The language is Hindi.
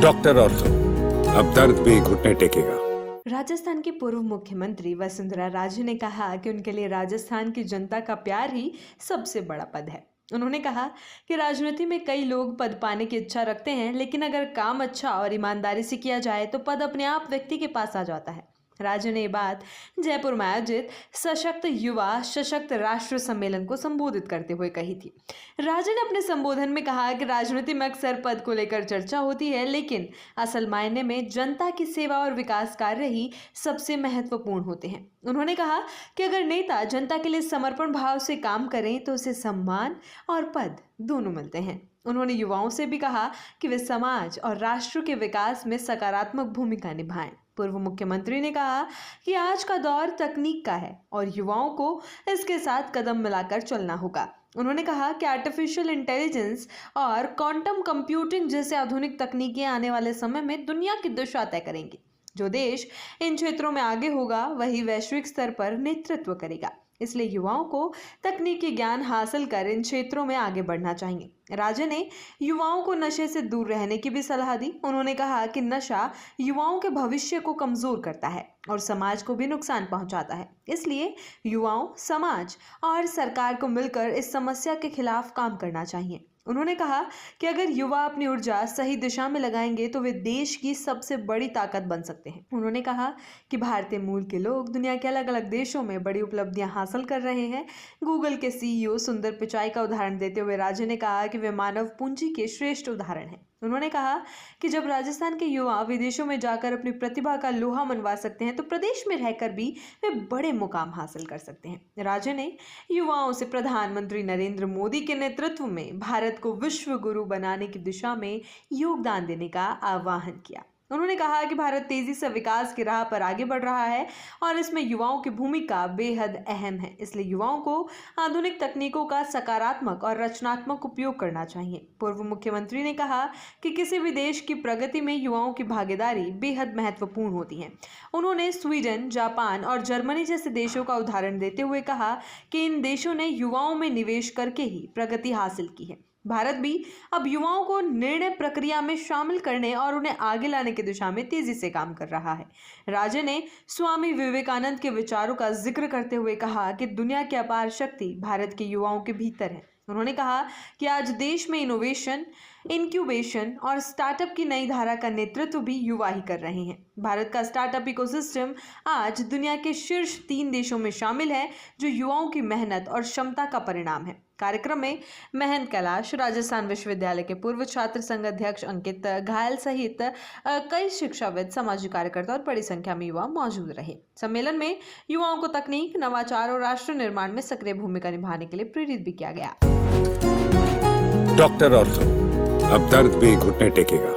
डॉक्टर ऑर्थो, अब दर्द भी घुटने टेकेगा। राजस्थान की पूर्व मुख्यमंत्री वसुंधरा राजे ने कहा कि उनके लिए राजस्थान की जनता का प्यार ही सबसे बड़ा पद है। उन्होंने कहा कि राजनीति में कई लोग पद पाने की इच्छा रखते हैं, लेकिन अगर काम अच्छा और ईमानदारी से किया जाए तो पद अपने आप व्यक्ति के पास आ जाता है। राजे ने ये बात जयपुर में आयोजित सशक्त युवा सशक्त राष्ट्र सम्मेलन को संबोधित करते हुए कही थी। राजे ने अपने संबोधन में कहा कि राजनीति में अक्सर पद को लेकर चर्चा होती है, लेकिन असल मायने में जनता की सेवा और विकास कार्य ही सबसे महत्वपूर्ण होते हैं। उन्होंने कहा कि अगर नेता जनता के लिए समर्पण भाव से काम करें तो उसे सम्मान और पद दोनों मिलते हैं। उन्होंने युवाओं से भी कहा कि वे समाज और राष्ट्र के विकास में सकारात्मक भूमिका निभाएं। पूर्व मुख्यमंत्री ने कहा कि आज का दौर तकनीक का है और युवाओं को इसके साथ कदम मिलाकर चलना होगा। उन्होंने कहा कि आर्टिफिशियल इंटेलिजेंस और क्वांटम कंप्यूटिंग जैसे आधुनिक तकनीकें आने वाले समय में दुनिया की दिशा तय करेंगी। जो देश इन क्षेत्रों में आगे होगा वही वैश्विक स्तर पर नेतृत्व करेगा। इसलिए युवाओं को तकनीकी ज्ञान हासिल कर इन क्षेत्रों में आगे बढ़ना चाहिए। राजे ने युवाओं को नशे से दूर रहने की भी सलाह दी। उन्होंने कहा कि नशा युवाओं के भविष्य को कमजोर करता है और समाज को भी नुकसान पहुंचाता है। इसलिए युवाओं, समाज और सरकार को मिलकर इस समस्या के खिलाफ काम करना चाहिए। उन्होंने कहा कि अगर युवा अपनी ऊर्जा सही दिशा में लगाएंगे तो वे देश की सबसे बड़ी ताकत बन सकते हैं। उन्होंने कहा कि भारतीय मूल के लोग दुनिया के अलग अलग देशों में बड़ी उपलब्धियां हासिल कर रहे हैं। गूगल के सीईओ सुंदर पिचाई का उदाहरण देते हुए राजे ने कहा कि वे मानव पूंजी के श्रेष्ठ उदाहरण हैं। उन्होंने कहा कि जब राजस्थान के युवा विदेशों में जाकर अपनी प्रतिभा का लोहा मनवा सकते हैं तो प्रदेश में रहकर भी वे बड़े मुकाम हासिल कर सकते हैं। राजे ने युवाओं से प्रधानमंत्री नरेंद्र मोदी के नेतृत्व में भारत को विश्व गुरु बनाने की दिशा में योगदान देने का आह्वान किया। उन्होंने कहा कि भारत तेजी से विकास की राह पर आगे बढ़ रहा है और इसमें युवाओं की भूमिका बेहद अहम है। इसलिए युवाओं को आधुनिक तकनीकों का सकारात्मक और रचनात्मक उपयोग करना चाहिए। पूर्व मुख्यमंत्री ने कहा कि किसी भी देश की प्रगति में युवाओं की भागीदारी बेहद महत्वपूर्ण होती है। उन्होंने स्वीडन, जापान और जर्मनी जैसे देशों का उदाहरण देते हुए कहा कि इन देशों ने युवाओं में निवेश करके ही प्रगति हासिल की है। भारत भी अब युवाओं को निर्णय प्रक्रिया में शामिल करने और उन्हें आगे लाने की दिशा में तेजी से काम कर रहा है। राजे ने स्वामी विवेकानंद के विचारों का जिक्र करते हुए कहा कि दुनिया की अपार शक्ति भारत के युवाओं के भीतर है। उन्होंने कहा कि आज देश में इनोवेशन, इंक्यूबेशन और स्टार्टअप की नई धारा का नेतृत्व भी युवा ही कर रहे हैं। भारत का स्टार्टअप इकोसिस्टम आज दुनिया के शीर्ष 3 देशों में शामिल है, जो युवाओं की मेहनत और क्षमता का परिणाम है। कार्यक्रम में महंत कैलाश, राजस्थान विश्वविद्यालय के पूर्व छात्र संघ अध्यक्ष अंकित घायल सहित कई शिक्षाविद, सामाजिक कार्यकर्ता और बड़ी संख्या में युवा मौजूद रहे। सम्मेलन में युवाओं को तकनीक, नवाचार और राष्ट्र निर्माण में सक्रिय भूमिका निभाने के लिए प्रेरित भी किया गया। डॉक्टर ऑर्थो, अब दर्द भी घुटने टेकेगा।